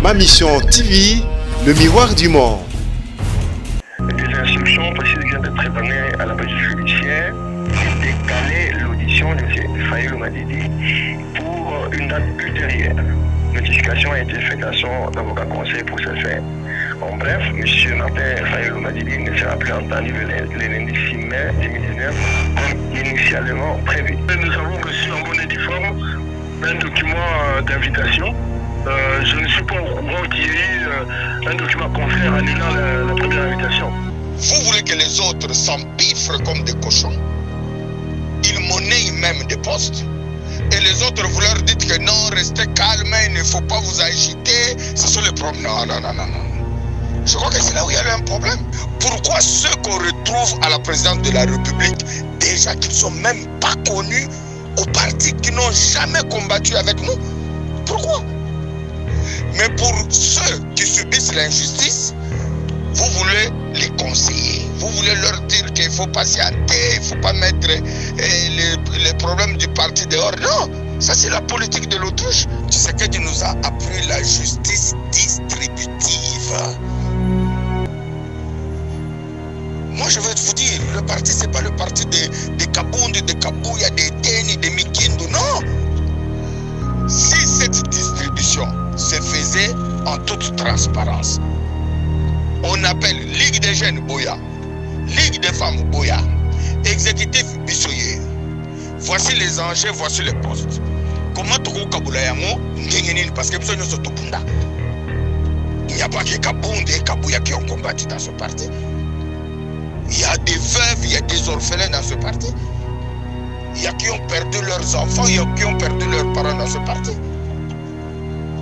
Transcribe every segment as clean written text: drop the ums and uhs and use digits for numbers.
Ma Mission TV, le miroir du monde. Des instructions précisent que de préparer à la base judiciaire et décaler l'audition de M. Fayulu Madidi pour une date ultérieure. Notification a été faite à son avocat conseil pour ce faire. En bref, M. Martin Fayulu Madidi ne sera plus entendu le lundi 6 mai 2019 comme initialement prévu. Nous avons reçu en bonne et due forme un document d'invitation. Je ne suis pas au courant qu'il y ait un document confère annulant la première invitation. Vous voulez que les autres s'empiffrent comme des cochons? Ils monnaient même des postes. Et les autres, vous leur dites que non, restez calme, il ne faut pas vous agiter. Ce sont les problèmes. Non. Je crois que c'est là où il y a un problème. Pourquoi ceux qu'on retrouve à la présidence de la République, déjà qu'ils ne sont même pas connus, aux partis qui n'ont jamais combattu avec nous? Pourquoi? Mais pour ceux qui subissent l'injustice, vous voulez les conseiller. Vous voulez leur dire qu'il faut patienter, il ne faut pas mettre les problèmes du parti dehors. Non, ça c'est la politique de l'autruche. Tshisekedi nous a appris la justice distributive. Moi je veux vous dire, le parti c'est pas le parti des Kabound, des Kabouya, des Teni, des Mikindu, non. Si cette distribution se faisait en toute transparence, on appelle Ligue des jeunes Boya, Ligue des femmes Boya, exécutif Bissoye. Voici les enjeux, voici les postes. Comment Toko Kabulayango, Ngengenin, parce que besoin de ce Topunda. Il n'y a pas que Kabound et Kabouya qui ont combattu dans ce parti. Il y a des veuves, il y a des orphelins dans ce parti. Il y a qui ont perdu leurs enfants, il y a qui ont perdu leurs parents dans ce parti.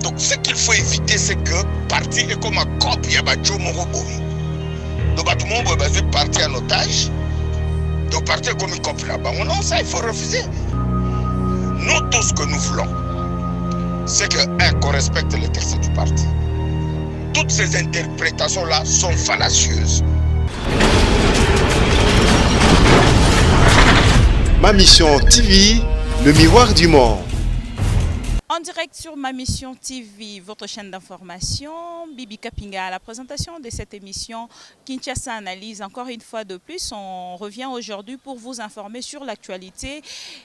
Donc ce qu'il faut éviter, c'est que parti est comme un cop, il y a Badjo Moroboui. Donc tout le monde est parti en otage. Donc parti est comme un cop là-bas. Non, ça il faut refuser. Nous, tout ce que nous voulons, c'est qu'on respecte les textes du parti. Toutes ces interprétations-là sont fallacieuses. Ma Mission TV, le miroir du monde. En direct sur Ma Mission TV, votre chaîne d'information, Bibi Kapinga. À la présentation de cette émission, Kinshasa Analyse, encore une fois de plus, on revient aujourd'hui pour vous informer sur l'actualité.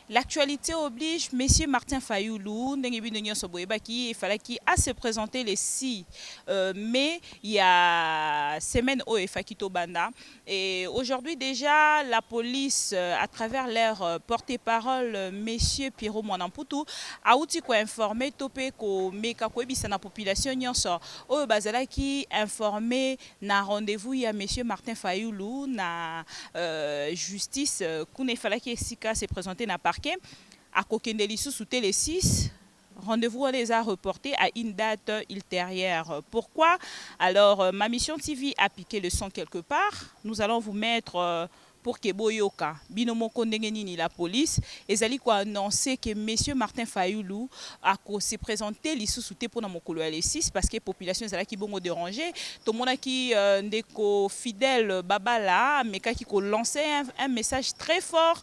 L'actualité oblige Monsieur Martin Fayulu, il fallait qu'il a se présenter les 6 mai, il y a semaine au Fakito Banda. Et aujourd'hui déjà, la police, à travers leur porte-parole, Monsieur Pierrot Mwanamputu, a outil quoi informé topé ko meka ko ebisa na population nyonso oyo bazalaki informé na rendez-vous ya Monsieur Martin Fayulu na justice kuna ifalaki esika se présenter na parquet à kokende lisusu te les 6. Rendez-vous les a reportés à une date ultérieure. Pourquoi? Alors, Ma Mission TV a piqué le son quelque part. Nous allons vous mettre pour que Boyoka, Binomoko Ndengenini, la police, et Zali quoi annoncer que Monsieur Martin Fayulu a se présenté l'issouté pour Namokolo L6 parce que la population est qui bon dérangé. Tout le monde qui ndeko fidèle Babala, mais qui a lancé un message très fort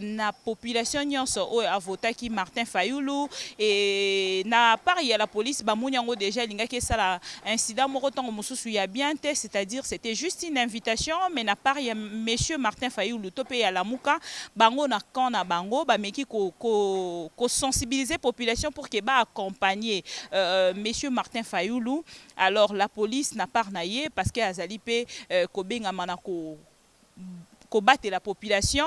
na population nyonso a voté qui Martin Fayulu et na part il y a la police bamunyango déjà linga que ça la incident morotan mususu ya bien c'est-à-dire c'était juste une invitation mais na part il y a Monsieur Martin Fayulu topé à la mouka bango na kan na bango ba meki ko sensibiliser population pour que ba accompagner Monsieur Martin Fayulu. Alors la police n'a pas naïe parce que azalipe ko benga manako ko battre la population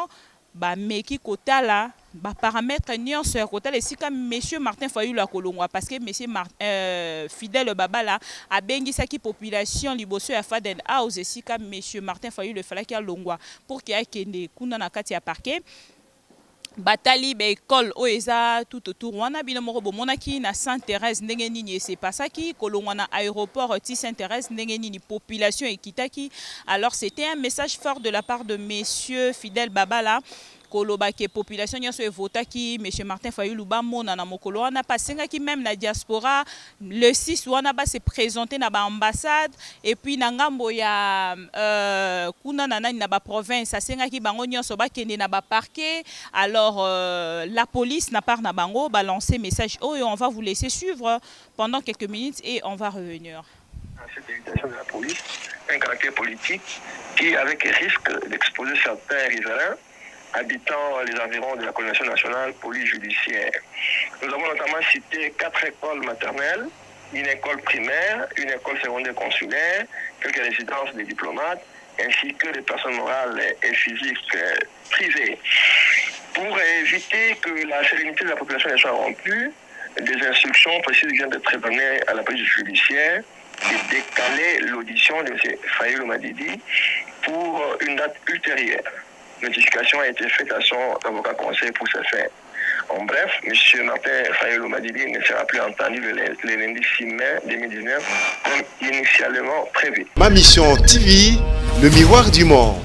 ba meki kotala ba paramètres nyonso ya kotala esika Monsieur Martin Fayulu a kolongwa parce que Monsieur fidèle babala a bengisaki population liboso ya Faden House esika Monsieur Martin Fayulu falaki alongwa pour qu'il akende kuna na kati ya parquet batali be école oeza tout autour wana bino moko bomonaki na Sainte-Thérèse ndenge nini c'est pas ça qui kolongwa na aéroport ti Sainte-Thérèse ndenge nini population ekitaki. Alors c'était un message fort de la part de Monsieur Fidèle Babala koloba ke population nyonso evotaki M. Martin Fayulu bamona na mokolo wana pasengaki même na diaspora le 6 wana se présenter na ambassade et puis na ngambo ya kuna na nani na ba province asengaki bango nyonso bakende na ba parquet. Alors la police n'a pas na bango balancer message oh on va vous laisser suivre pendant quelques minutes et on va revenir. Cette invitation de la police, un caractère politique qui, avec risque d'exposer certains riverains habitant les environs de la coordination nationale police judiciaire. Nous avons notamment cité 4 écoles maternelles, une école primaire, une école secondaire consulaire, quelques résidences des diplomates, ainsi que des personnes morales et physiques privées. Pour éviter que la sérénité de la population soit rompue, des instructions précises viennent d'être données à la police judiciaire de décaler l'audition de M. Fayulu Madidi pour une date ultérieure. Notification a été faite à son avocat conseil pour ce faire. En bref, M. Martin Fayulu Madidi ne sera plus entendu le lundi 6 mai 2019 comme initialement prévu. Ma mission TV, le miroir du monde.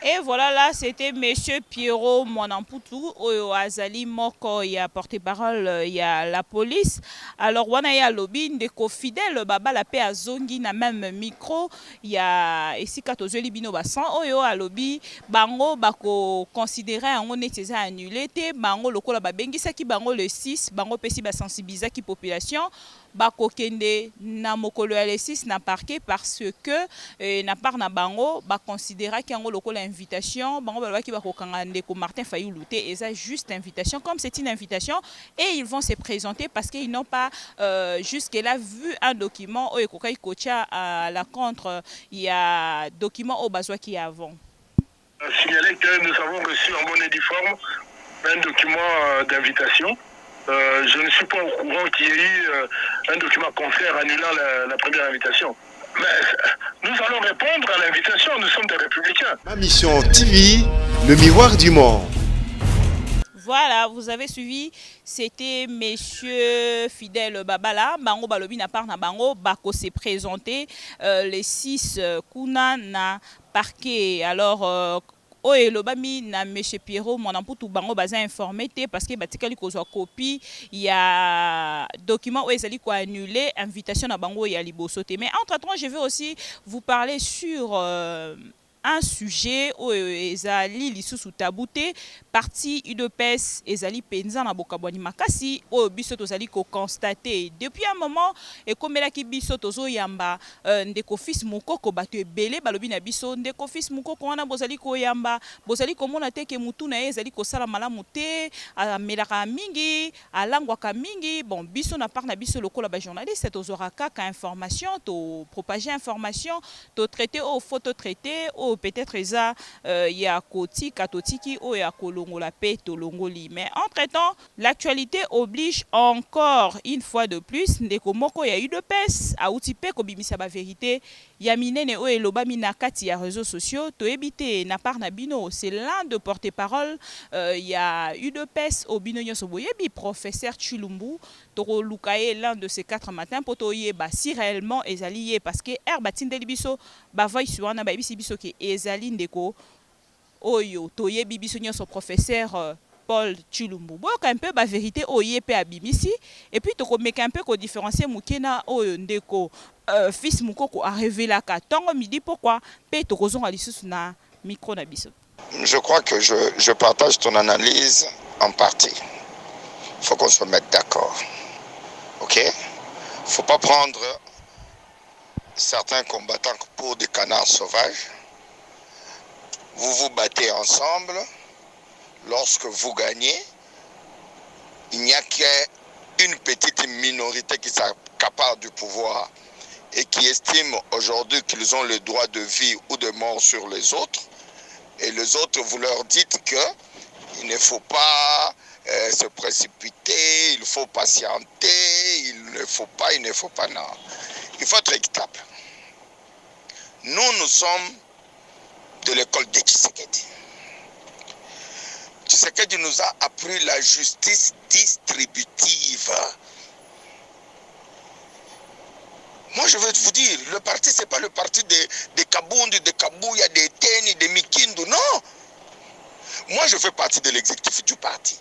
Et voilà, là, c'était Monsieur Pierrot Mwanamputu, au Azali Moko, il y a porte-parole, il y a la police. Alors, on a ya lobby, ndeko fidèle, baba la paix à zongi, na même micro, il y a ici Katozo Libino Bassan, oyo a lobby, bango, bako considéré en on était annulé, bango, le kola babengi, sa ki bango le 6, bango pesi ba sensibiliser qui population. Bako kende na mokolo ya le 6 na parquet parce que na part na bango ba considéra ki yango lokola invitation bango ba ki bako kanga ndeko Martin Fayulu te et ça juste invitation comme c'est une invitation et ils vont se présenter parce qu'ils n'ont pas jusque-là vu un document au ekokai kocha à la contre il y a document au bazwa qui avant. Signaler que nous avons reçu en bonne et due forme un document d'invitation. Je ne suis pas au courant qu'il y ait eu un document confère annulant la première invitation. Mais nous allons répondre à l'invitation, nous sommes des républicains. Ma mission TV, le miroir du monde. Voilà, vous avez suivi, c'était Monsieur Fidèle Babala, Bango Balobi na part na Bango, Bako s'est présenté les 6 Kuna na parquet. Alors, oye lobami na Monsieur Pierrot Mwanamputu bango baza informé parce que batikali kozwa copie il y a document où ezali ko annuler invitation na bango ya liboso te. Mais entre-temps, je vais aussi vous parler sur un sujet où ezali lisusu tabouté parti UDPS ezali penza na bokabwani makasi o biso tozali ko constater depuis un moment et comme la ki biso tozo yamba ndeko fils mukoko bato ebele balobi na biso ndeko fils mukoko wana bozali ko yamba bozali ko mona te ke mutu na ezali ko sala malamu te amelaka mingi alangwaka mingi bon biso na part na biso lokola ba journaliste tozora kaka information to propager information to traiter au photo traiter au peut-être ça ya koti katotiki o ya kolongola pe tolongoli. Mais entre-temps, l'actualité oblige encore une fois de plus ndeko moko ya UDPS a utipe ko bimisa ba vérité ya minene o elobami na kati ya réseaux sociaux to ebité na part na bino. C'est l'un de porte-parole ya UDPS au bino nyoso boyebi professeur Chilumbu toro lukaye l'un de ces 4 matins poto yeba si réellement ezali parce que batindeli biso ba voice wana ba bisi biso ke ezali ndeko oyo toyebi biso nyoso professeur Paul Chilumbu. Boka un peu ba vérité oye pe abimisi et puis tokomeka un peu ko différencier mukena oyo ndeko fils mukoko a révélé ka tongo midi pourquoi pe tokozonga lisusu na micro na biso. Je crois que je partage ton analyse en partie. Il faut qu'on se mette d'accord. OK? Faut pas prendre certains combattants pour des canards sauvages. Vous vous battez ensemble. Lorsque vous gagnez, il n'y a qu'une petite minorité qui s'accapare du pouvoir et qui estime aujourd'hui qu'ils ont le droit de vie ou de mort sur les autres. Et les autres, vous leur dites qu'il ne faut pas se précipiter, il faut patienter, il ne faut pas, non. Il faut être équitable. Nous sommes de l'école de Tshisekedi. Tshisekedi nous a appris la justice distributive. Moi, je veux vous dire, le parti, ce n'est pas le parti des Kabundi, des Kabouya, des Teni, des Mikindu, non. Moi, je fais partie de l'exécutif du parti.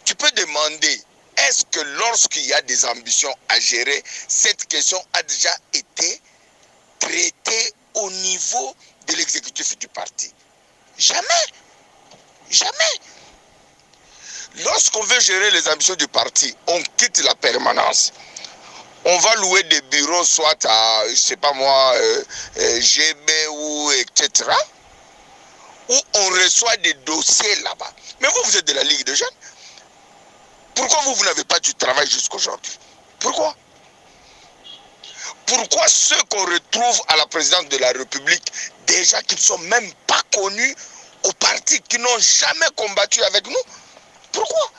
Tu peux demander, est-ce que lorsqu'il y a des ambitions à gérer, cette question a déjà été traitée au niveau de l'exécutif du parti? Jamais. Jamais. Lorsqu'on veut gérer les ambitions du parti, on quitte la permanence. On va louer des bureaux, soit à, je sais pas moi, GB ou etc. Où on reçoit des dossiers là-bas. Mais vous, vous êtes de la Ligue des jeunes. Pourquoi vous n'avez pas du travail jusqu'aujourd'hui? Pourquoi? Pourquoi ceux qu'on retrouve à la présidence de la République, déjà qui ne sont même pas connus au parti, qui n'ont jamais combattu avec nous? Pourquoi?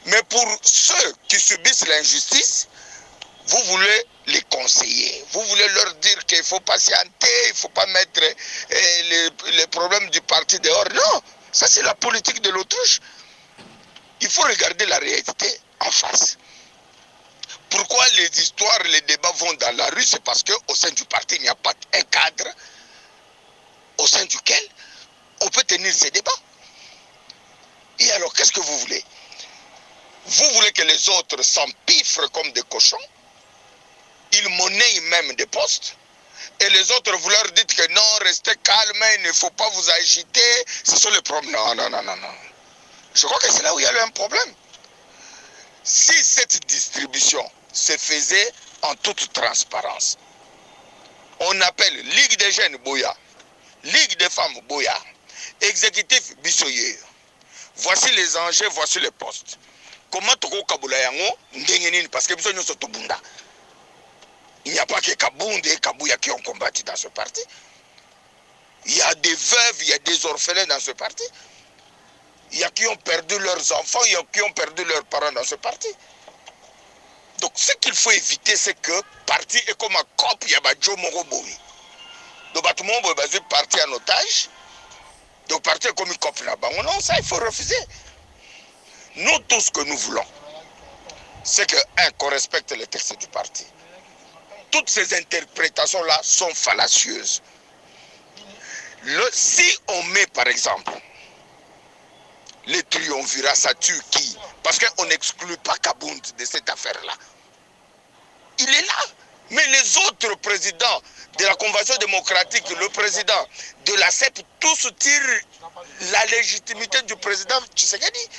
Mais pour ceux qui subissent l'injustice, vous voulez les conseiller. Vous voulez leur dire qu'il faut patienter, il ne faut pas mettre les problèmes du parti dehors. Non, ça c'est la politique de l'autruche. Il faut regarder la réalité en face. Pourquoi les histoires, les débats vont dans la rue? C'est parce qu'au sein du parti, il n'y a pas un cadre au sein duquel on peut tenir ces débats. Et alors, qu'est-ce que vous voulez? Vous voulez que les autres s'empiffrent comme des cochons? Ils monnaient même des postes? Et les autres, vous leur dites que non, restez calme, il ne faut pas vous agiter. Ce sont les problèmes. Non, non, non, non, non. Je crois que c'est là où il y a un problème. Si cette distribution se faisait en toute transparence, on appelle Ligue des jeunes Boya, Ligue des femmes Boya, exécutif Bissoyer. Voici les enjeux, voici les postes. Comment Toko Kabula Yango, Ndengenine, parce que Bissoyer sont tout bunda. Il n'y a pas que Kabound et Kabouya qui ont combattu dans ce parti. Il y a des veuves, il y a des orphelins dans ce parti. Il y a qui ont perdu leurs enfants, il y a qui ont perdu leurs parents dans ce parti. Donc ce qu'il faut éviter, c'est que le parti est comme un cop, il y a Badjo Moroboui. Donc tout le monde est parti en otage. Donc le parti est comme un cop là-bas. Non, ça il faut refuser. Nous, tout ce que nous voulons, c'est que, qu'on respecte les textes du parti. Toutes ces interprétations-là sont fallacieuses. Si on met, par exemple, les triumvirats, ça tue qui? Parce qu'on n'exclut pas Kabound de cette affaire-là. Il est là. Mais les autres présidents de la Convention démocratique, le président de la CEP, tous tirent la légitimité du président Tshisekedi.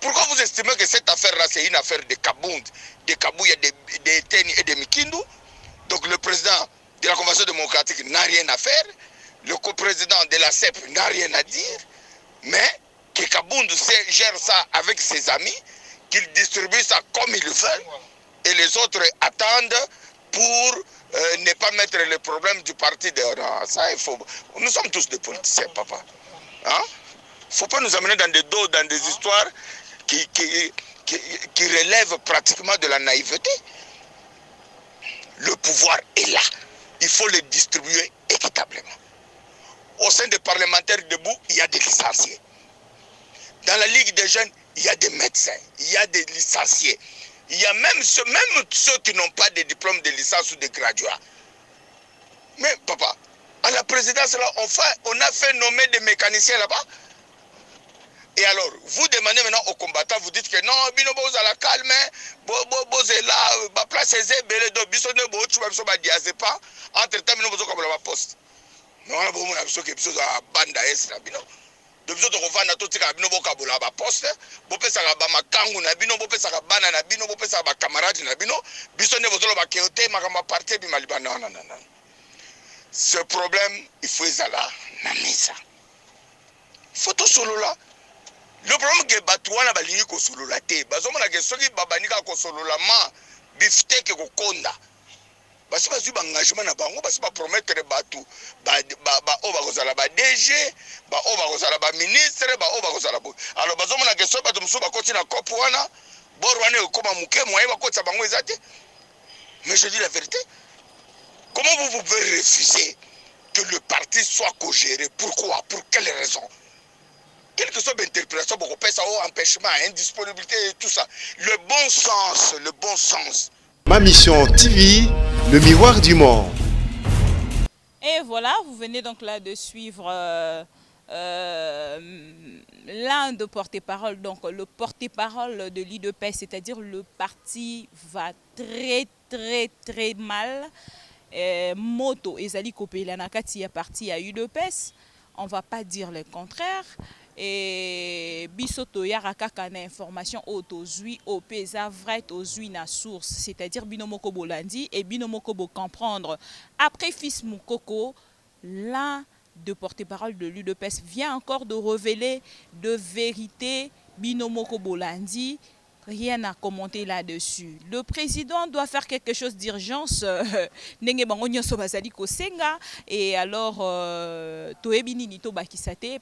Pourquoi vous estimez que cette affaire-là, c'est une affaire de Kabound, de Kabouya, de Teni et de Mikindu? Donc le président de la Convention démocratique n'a rien à faire. Le coprésident de la CEP n'a rien à dire. Mais que Kabound gère ça avec ses amis, qu'il distribue ça comme ils veulent, et les autres attendent pour ne pas mettre les problèmes du parti dehors. Ça, il faut. Nous sommes tous des politiciens, papa. Hein? Il ne faut pas nous amener dans des dos, dans des histoires qui relèvent pratiquement de la naïveté. Le pouvoir est là. Il faut le distribuer équitablement. Au sein des parlementaires debout, il y a des licenciés. Dans la Ligue des jeunes, il y a des médecins, il y a des licenciés. Il y a même ceux qui n'ont pas de diplôme de licence ou de graduat. Mais papa, à la présidence, là, on a fait nommer des mécaniciens là-bas. Et alors, vous demandez maintenant aux combattants, vous dites que non, bino boz à la calme, boz est là, ma place est belé, donc bisonne bo tu vas me soba diazepa, entre-temps bino bozo comme la poste. Mais on a besoin de ce que biso a banda est là bino. De biso to kovanda to tika bino boka bola ba poste, bo pesa ka ba makangu na bino, bo pesa ka bana na bino, bo pesa ba camarade na bino, bisonne bozo ba keote makamba parti bi maliba non non non. Ce problème, il faut ça là, na misa. Photo solo là. Le problème que Batouana balingi ko solola te, bazomona ke soki babanika ko solola ma bifteke ko konda. Basi bazu ba engagement na bango, basi ba promettre batu ba o ba kozala ba DG, ba o ba kozala ba ministre, ba o ba kozala bo. Alors bazomona ke soki batu musu ba koti na kopo wana, borwane okoma muke moye ba kotsa bango ezate. Mais je dis la vérité. Comment vous pouvez refuser que le parti soit co-géré? Pourquoi? Pour quelle raison? Quelle que soit l'interprétation, beaucoup de ça, empêchement, indisponibilité et tout ça. Le bon sens, le bon sens. Ma mission TV, le miroir du monde. Et voilà, vous venez donc là de suivre l'un de porte-parole, donc le porte-parole de l'UDPS, c'est-à-dire le parti va très mal. Moto ezali kopela na kati ya parti ya UDPS, on va pas dire le contraire. Et biso toyaka kaka na information autozui opeza vrai tozui na source, c'est-à-dire binomoko bolandi et binomoko bo comprendre. Après Fils Moukoko, l'un de porte-parole de l'UDPS vient encore de révéler de vérité binomoko bolandi. Rien à commenter là-dessus. Le président doit faire quelque chose d'urgence. Et alors,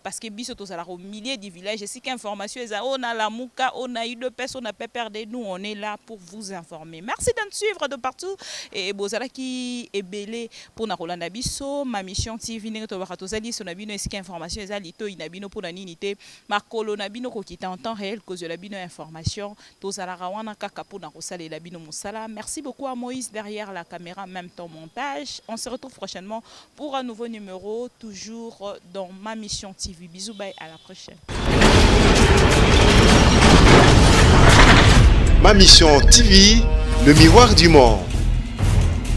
parce que biso au milieu du village, c'est qu'information, on a la mouka, on a eu de personnes, on a pas perdu, nous, on est là pour vous informer. Merci de nous suivre de partout. Et Bozaraki est belé pour Narolanda Bisso, ma mission TV, Negatozali, son abino, est-ce qu'information, Zalito, inabino pour la ninité, Marcolo Nabino, qui est en temps réel, cause de l'abino information. Merci beaucoup à Moïse derrière la caméra, même ton montage. On se retrouve prochainement pour un nouveau numéro, toujours dans ma mission TV. Bisous, bye, à la prochaine. Ma mission TV, le miroir du monde.